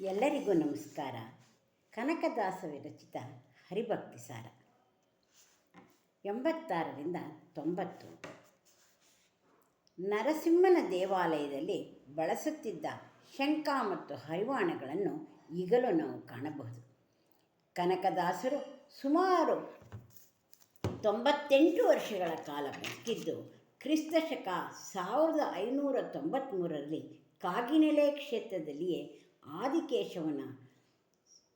ಎಲ್ಲರಿಗೂ ನಮಸ್ಕಾರ. ಕನಕದಾಸ ವಿರಚಿತ ಹರಿಭಕ್ತಿ ಸಾರ 86ರಿಂದ 90. ನರಸಿಂಹನ ದೇವಾಲಯದಲ್ಲಿ ಬಳಸುತ್ತಿದ್ದ ಶಂಖ ಮತ್ತು ಹರಿವಾಣಗಳನ್ನು ಈಗಲೂ ನಾವು ಕಾಣಬಹುದು. ಕನಕದಾಸರು ಸುಮಾರು 98 ವರ್ಷಗಳ ಕಾಲ ಬದುಕಿದ್ದು ಕ್ರಿಸ್ತಶಕ 1593ರಲ್ಲಿ ಕಾಗಿನೆಲೆ ಕ್ಷೇತ್ರದಲ್ಲಿಯೇ ಆದಿಕೇಶವನ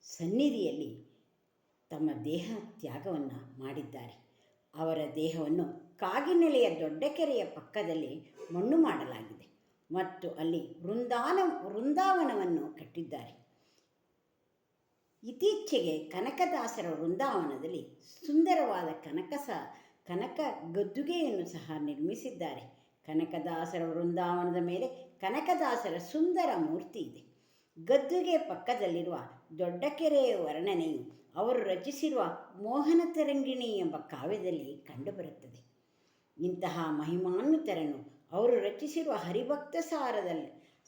ಸನ್ನಿಧಿಯಲ್ಲಿ ತಮ್ಮ ದೇಹ ತ್ಯಾಗವನ್ನು ಮಾಡಿದ್ದಾರೆ. ಅವರ ದೇಹವನ್ನು ಕಾಗಿನೆಲೆಯ ದೊಡ್ಡ ಕೆರೆಯ ಪಕ್ಕದಲ್ಲಿ ಮಣ್ಣು ಮಾಡಲಾಗಿದೆ ಮತ್ತು ಅಲ್ಲಿ ವೃಂದಾವನವನ್ನು ಕಟ್ಟಿದ್ದಾರೆ. ಇತ್ತೀಚೆಗೆ ಕನಕದಾಸರ ವೃಂದಾವನದಲ್ಲಿ ಸುಂದರವಾದ ಕನಕ ಗದ್ದುಗೆಯನ್ನು ಸಹ ನಿರ್ಮಿಸಿದ್ದಾರೆ. ಕನಕದಾಸರ ವೃಂದಾವನದ ಮೇಲೆ ಕನಕದಾಸರ ಸುಂದರ ಮೂರ್ತಿ ಇದೆ. ಗದ್ದುಗೆ ಪಕ್ಕದಲ್ಲಿರುವ ದೊಡ್ಡ ಕೆರೆಯ ವರ್ಣನೆಯು ಅವರು ರಚಿಸಿರುವ ಮೋಹನ ತರಂಗಿಣಿ ಎಂಬ ಕಾವ್ಯದಲ್ಲಿ ಕಂಡುಬರುತ್ತದೆ. ಇಂತಹ ಮಹಿಮಾನ್ವಿತರನ್ನು ಅವರು ರಚಿಸಿರುವ ಹರಿಭಕ್ತ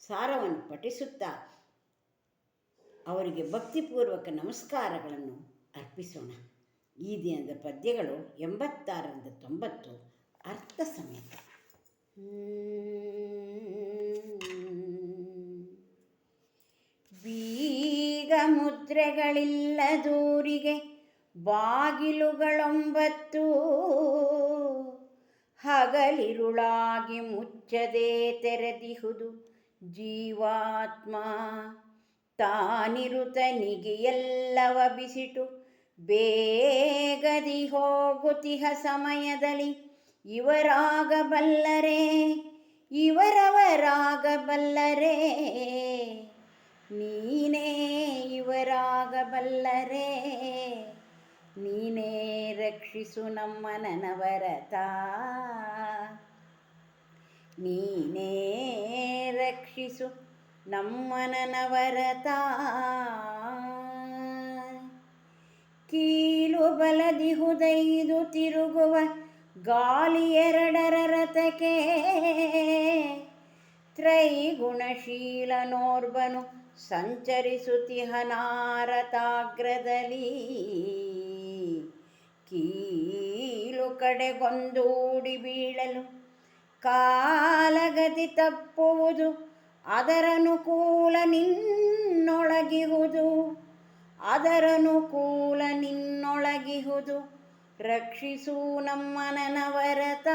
ಸಾರವನ್ನು ಪಠಿಸುತ್ತಾ ಅವರಿಗೆ ಭಕ್ತಿಪೂರ್ವಕ ನಮಸ್ಕಾರಗಳನ್ನು ಅರ್ಪಿಸೋಣ. ಈ ದಿನದ ಪದ್ಯಗಳು 86ರಿಂದ 90 ಅರ್ಥ ಸಮೇತ. ಬೀಗ ಮುದ್ರೆಗಳಿಲ್ಲದೂರಿಗೆ ಬಾಗಿಲುಗಳೊಂಬತ್ತು, ಹಗಲಿರುಳಾಗಿ ಮುಚ್ಚದೆ ತೆರೆದಿಹುದು ಜೀವಾತ್ಮ. ತಾನಿರುತನಿಗೆ ಎಲ್ಲವ ಬಿಸಿಟು ಬೇಗದಿ ಹೋಗುತಿಹ ಸಮಯದಲ್ಲಿ ಇವರವರಾಗಬಲ್ಲರೆ, ನೀನೇ ಇವರಾಗಬಲ್ಲರೆ. ನೀನೇ ರಕ್ಷಿಸು ನಮ್ಮ ನನವರತ, ನೀನೇ ರಕ್ಷಿಸು ನಮ್ಮ ನನವರತ. ಕೀಲು ಬಲದಿಹುದೈದು ತಿರುಗುವ ಗಾಲಿ ಎರಡರ ರಥಕ್ಕೆ, ತ್ರೈಗುಣಶೀಲನೋರ್ವನು ಸಂಚರಿಸುತ್ತಿಹನಾರತಾಗ್ರದಲ್ಲಿ. ಕೀಲು ಕಡೆಗೊಂದೂಡಿ ಬೀಳಲು ಕಾಲಗತಿ ತಪ್ಪುವುದು, ಅದರನುಕೂಲ ನಿನ್ನೊಳಗಿಹುದು. ರಕ್ಷಿಸು ನಮ್ಮ ನನವರತ,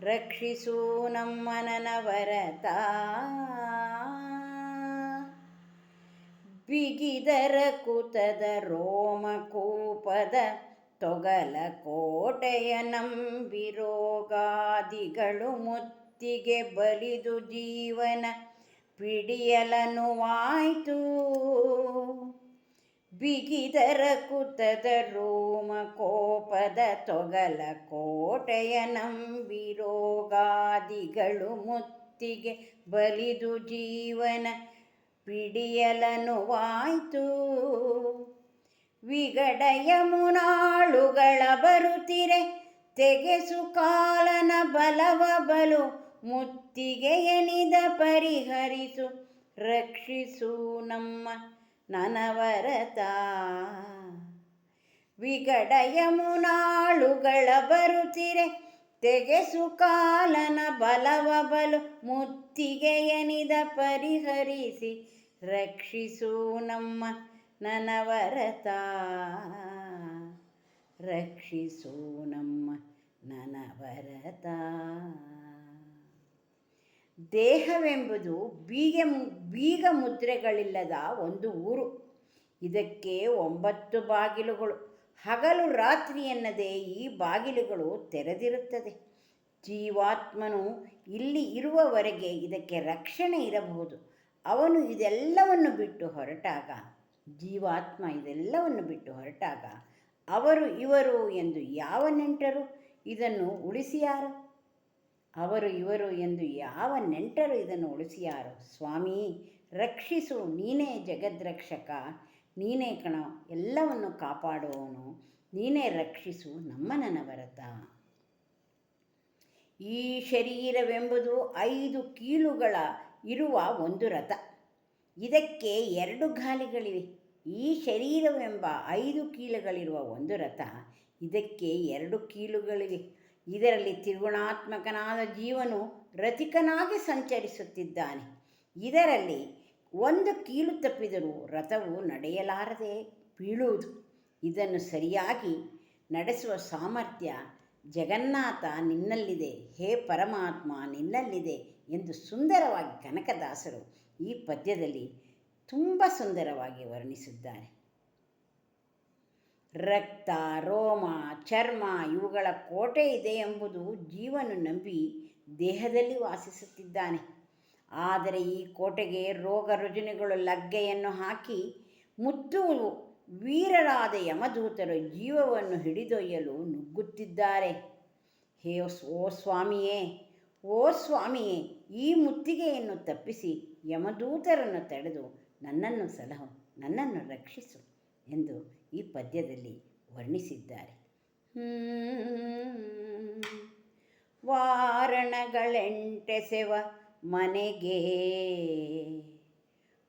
ರಕ್ಷಿಸು ನಮ್ಮ ನನವರತ. ಬಿಗಿದರ ಕುತದ ರೋಮಕೂಪದ ತೊಗಲ ಕೋಟೆಯ ನಂಬಿರೋಗಾದಿಗಳು ಮುತ್ತಿಗೆ ಬಲಿದು ಜೀವನ ಪಿಡಿಯಲನುವಾಯ್ತು. ಬಿಗಿದರ ಕುತದ ರೋಮಕೋಪದ ತೊಗಲ ಕೋಟೆಯ ನಂಬಿರೋಗಾದಿಗಳು ಮುತ್ತಿಗೆ ಬಲಿದು ಜೀವನ ಪಿಡಿಯಲನುವಾಯ್ತು. ವಿಗಡಯ ಮುನಾಳುಗಳ ಬರುತ್ತಿರೆ ತೆಗೆಸು ಕಾಲನ ಬಲವ ಬಲು ಮುತ್ತಿಗೆಯನಿದ ಪರಿಹರಿಸು. ರಕ್ಷಿಸು ನಮ್ಮ ನನವರತ. ವಿಗಡಯ ಮುನಾಳುಗಳ ಬರುತ್ತಿರೆ ತೆಗೆಸು ಕಾಲನ ಬಲವ ಬಲು ಮುತ್ತಿಗೆಯನಿದ ಪರಿಹರಿಸಿ. ರಕ್ಷಿಸು ನಮ್ಮ ನನವರತ, ರಕ್ಷಿಸು ನಮ್ಮ ನನವರತ. ದೇಹವೆಂಬುದು ಬೀಗ ಮುದ್ರೆಗಳಿಲ್ಲದ ಒಂದು ಊರು. ಇದಕ್ಕೆ 9 ಬಾಗಿಲುಗಳು. ಹಗಲು ರಾತ್ರಿ ಎನ್ನದೆ ಈ ಬಾಗಿಲುಗಳು ತೆರೆದಿರುತ್ತದೆ. ಜೀವಾತ್ಮನು ಇಲ್ಲಿ ಇರುವವರೆಗೆ ಇದಕ್ಕೆ ರಕ್ಷಣೆ ಇರಬಹುದು. ಅವನು ಇದೆಲ್ಲವನ್ನು ಬಿಟ್ಟು ಹೊರಟಾಗ, ಜೀವಾತ್ಮ ಇದೆಲ್ಲವನ್ನು ಬಿಟ್ಟು ಹೊರಟಾಗ ಅವರು ಇವರು ಎಂದು ಯಾವ ನೆಂಟರು ಇದನ್ನು ಉಳಿಸಿಯಾರು? ಅವರು ಇವರು ಎಂದು ಯಾವ ನೆಂಟರು ಇದನ್ನು ಉಳಿಸಿಯಾರು? ಸ್ವಾಮಿ ರಕ್ಷಿಸು, ನೀನೇ ಜಗದ್ರಕ್ಷಕ, ನೀನೇ ಕಣ ಎಲ್ಲವನ್ನು ಕಾಪಾಡುವವನು, ನೀನೇ ರಕ್ಷಿಸು ನಮ್ಮ ನನವರತ. ಈ ಶರೀರವೆಂಬುದು 5 ಕೀಲುಗಳ ಇರುವ ಒಂದು ರಥ. ಇದಕ್ಕೆ 2 ಗಾಲಿಗಳಿವೆ. ಈ ಶರೀರವೆಂಬ 5 ಕೀಲುಗಳಿರುವ ಒಂದು ರಥ, ಇದಕ್ಕೆ 2 ಕೀಲುಗಳಿವೆ. ಇದರಲ್ಲಿ ತ್ರಿಗುಣಾತ್ಮಕನಾದ ಜೀವನು ರಥಿಕನಾಗಿ ಸಂಚರಿಸುತ್ತಿದ್ದಾನೆ. ಇದರಲ್ಲಿ ಒಂದು ಕೀಲು ತಪ್ಪಿದರೂ ರಥವು ನಡೆಯಲಾರದೆ ಬೀಳುವುದು. ಇದನ್ನು ಸರಿಯಾಗಿ ನಡೆಸುವ ಸಾಮರ್ಥ್ಯ ಜಗನ್ನಾಥ ನಿನ್ನಲ್ಲಿದೆ, ಹೇ ಪರಮಾತ್ಮ ನಿನ್ನಲ್ಲಿದೆ ಎಂದು ಸುಂದರವಾಗಿ ಕನಕದಾಸರು ಈ ಪದ್ಯದಲ್ಲಿ ತುಂಬ ಸುಂದರವಾಗಿ ವರ್ಣಿಸಿದ್ದಾರೆ. ರಕ್ತ, ರೋಮ, ಚರ್ಮ ಇವುಗಳ ಕೋಟೆ ಇದೆ ಎಂಬುದು ಜೀವನು ನಂಬಿ ದೇಹದಲ್ಲಿ ವಾಸಿಸುತ್ತಿದ್ದಾನೆ. ಆದರೆ ಈ ಕೋಟೆಗೆ ರೋಗ ರುಜಿನಗಳು ಲಗ್ಗೆಯನ್ನು ಹಾಕಿ ಮುತ್ತುವು ವೀರರಾದ ಯಮದೂತರು ಜೀವವನ್ನು ಹಿಡಿದೊಯ್ಯಲು ನುಗ್ಗುತ್ತಿದ್ದಾರೆ. ಓ ಸ್ವಾಮಿಯೇ, ಓ ಸ್ವಾಮಿಯೇ, ಈ ಮುತ್ತಿಗೆಯನ್ನು ತಪ್ಪಿಸಿ ಯಮದೂತರನ್ನು ತಡೆದು ನನ್ನನ್ನು ಸಲಹು, ನನ್ನನ್ನು ರಕ್ಷಿಸು ಎಂದು ಈ ಪದ್ಯದಲ್ಲಿ ವರ್ಣಿಸಿದ್ದಾರೆ. ವಾರಣಗಳೆಂಟೆಸೆವ ಮನೆಗೆ,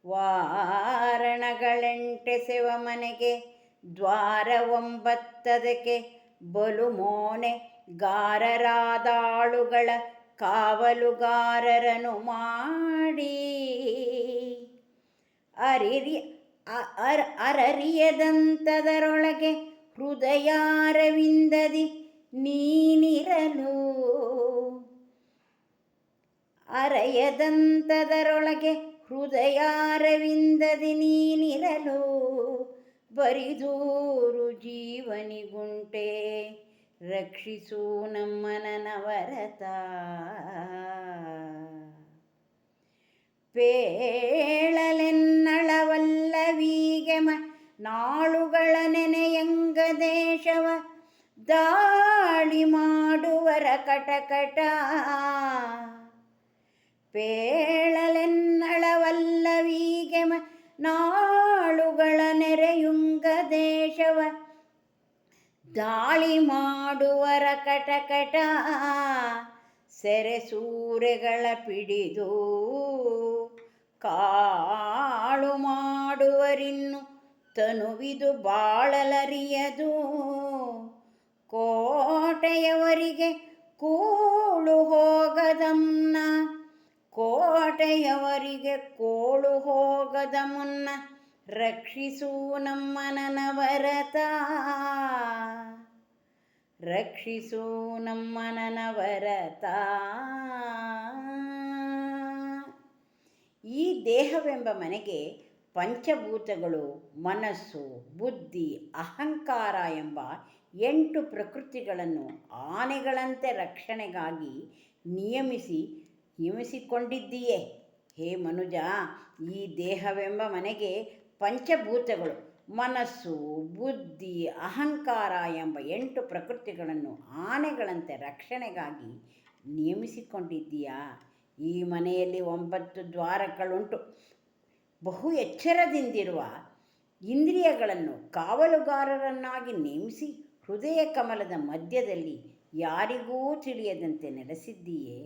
ವಾರಣಗಳೆಂಟೆಸೆವ ಮನೆಗೆ, ದ್ವಾರ 9 ಬಲು ಮೋನೆ ಗಾರರಾದಾಳುಗಳ ಕಾವಲುಗಾರರನು ಮಾಡಿ, ಅರರಿಯದಂತದರೊಳಗೆ ಹೃದಯಾರವಿಂದದಿ ನೀನಿರಲು, ಅರೆಯದಂತದರೊಳಗೆ ಹೃದಯಾರವಿಂದದಿ ನೀನಿರಲು, ಬರಿದೂರು ಜೀವನಿಗುಂಟೆ ರಕ್ಷಿಸು ನಮ್ಮನವರತ. ಪೇಳಲೆನ್ನಳವಲ್ಲವೀಗೆಮ ನಾಳುಗಳ ನೆನೆಯಂಗ ದೇಶವ, ದಾಳಿ ಮಾಡುವರ ಕಟಕಟ. ಪೇಳಲೆನ್ನಳವಲ್ಲವೀಗೆಮ ನಾಳುಗಳ ನೆರೆಯುಂಗ ದೇಶವ, ದಾಳಿ ಮಾಡುವರ ಕಟಕಟ. ಸೆರೆಸೂರೆಗಳ ಪಿಡಿದು ಕಾಳು ಮಾಡುವರಿನ್ನು ತನುವಿದು ಬಾಳಲರಿಯದು, ಕೋಟೆಯವರಿಗೆ ಕೋಳು ಹೋಗದ ಮುನ್ನ, ಕೋಟೆಯವರಿಗೆ ಕೋಳು ಹೋಗದ ಮುನ್ನ ರಕ್ಷಿಸು ನಮ್ಮನವರತ, ರಕ್ಷಿಸು ನಮ್ಮನವರತ. ಈ ದೇಹವೆಂಬ ಮನೆಗೆ ಪಂಚಭೂತಗಳು, ಮನಸ್ಸು, ಬುದ್ಧಿ, ಅಹಂಕಾರ ಎಂಬ 8 ಪ್ರಕೃತಿಗಳನ್ನು ಆನೆಗಳಂತೆ ರಕ್ಷಣೆಗಾಗಿ ನಿಯಮಿಸಿಕೊಂಡಿದ್ದೀಯೆ. ಹೇ ಮನುಜ, ಈ ದೇಹವೆಂಬ ಮನೆಗೆ ಪಂಚಭೂತಗಳು, ಮನಸ್ಸು, ಬುದ್ಧಿ, ಅಹಂಕಾರ ಎಂಬ 8 ಪ್ರಕೃತಿಗಳನ್ನು ಆನೆಗಳಂತೆ ರಕ್ಷಣೆಗಾಗಿ ನಿಯಮಿಸಿಕೊಂಡಿದ್ದೀಯಾ. ಈ ಮನೆಯಲ್ಲಿ 9 ದ್ವಾರಗಳುಂಟು. ಬಹು ಎಚ್ಚರದಿಂದಿರುವ ಇಂದ್ರಿಯಗಳನ್ನು ಕಾವಲುಗಾರರನ್ನಾಗಿ ನೇಮಿಸಿ ಹೃದಯ ಕಮಲದ ಮಧ್ಯದಲ್ಲಿ ಯಾರಿಗೂ ತಿಳಿಯದಂತೆ ನೆಲೆಸಿದ್ದೀಯೇ.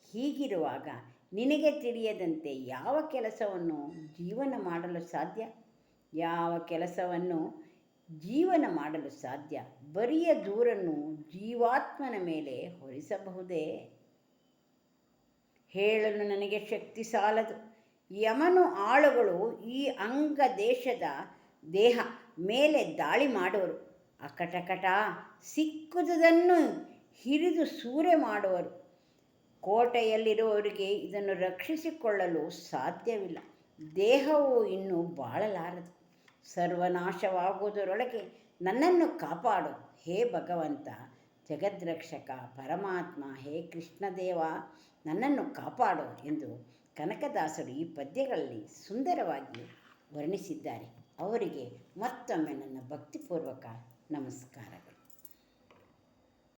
ಹೀಗಿರುವಾಗ ನಿನಗೆ ತಿಳಿಯದಂತೆ ಯಾವ ಕೆಲಸವನ್ನು ಜೀವನ ಮಾಡಲು ಸಾಧ್ಯ? ಯಾವ ಕೆಲಸವನ್ನು ಜೀವನ ಮಾಡಲು ಸಾಧ್ಯ? ಬರಿಯ ದೂರನ್ನು ಜೀವಾತ್ಮನ ಮೇಲೆ ಹೊರಿಸಬಹುದೇ? ಹೇಳಲು ನನಗೆ ಶಕ್ತಿ ಸಾಲದು. ಯಮನು ಆಳುಗಳು ಈ ಅಂಗ ದೇಹ ಮೇಲೆ ದಾಳಿ ಮಾಡುವರು. ಅಕಟಕಟ ಸಿಕ್ಕುವುದನ್ನು ಹಿರಿದು ಸೂರೆ ಮಾಡುವರು. ಕೋಟೆಯಲ್ಲಿರುವವರಿಗೆ ಇದನ್ನು ರಕ್ಷಿಸಿಕೊಳ್ಳಲು ಸಾಧ್ಯವಿಲ್ಲ. ದೇಹವು ಇನ್ನೂ ಬಾಳಲಾರದು. ಸರ್ವನಾಶವಾಗುವುದರೊಳಗೆ ನನ್ನನ್ನು ಕಾಪಾಡು ಹೇ ಭಗವಂತ, ಜಗದ್ರಕ್ಷಕ ಪರಮಾತ್ಮ, ಹೇ ಕೃಷ್ಣದೇವ ನನ್ನನ್ನು ಕಾಪಾಡು ಎಂದು ಕನಕದಾಸರು ಈ ಪದ್ಯಗಳಲ್ಲಿ ಸುಂದರವಾಗಿ ವರ್ಣಿಸಿದ್ದಾರೆ. ಅವರಿಗೆ ಮತ್ತೊಮ್ಮೆ ನನ್ನ ಭಕ್ತಿಪೂರ್ವಕ ನಮಸ್ಕಾರಗಳು.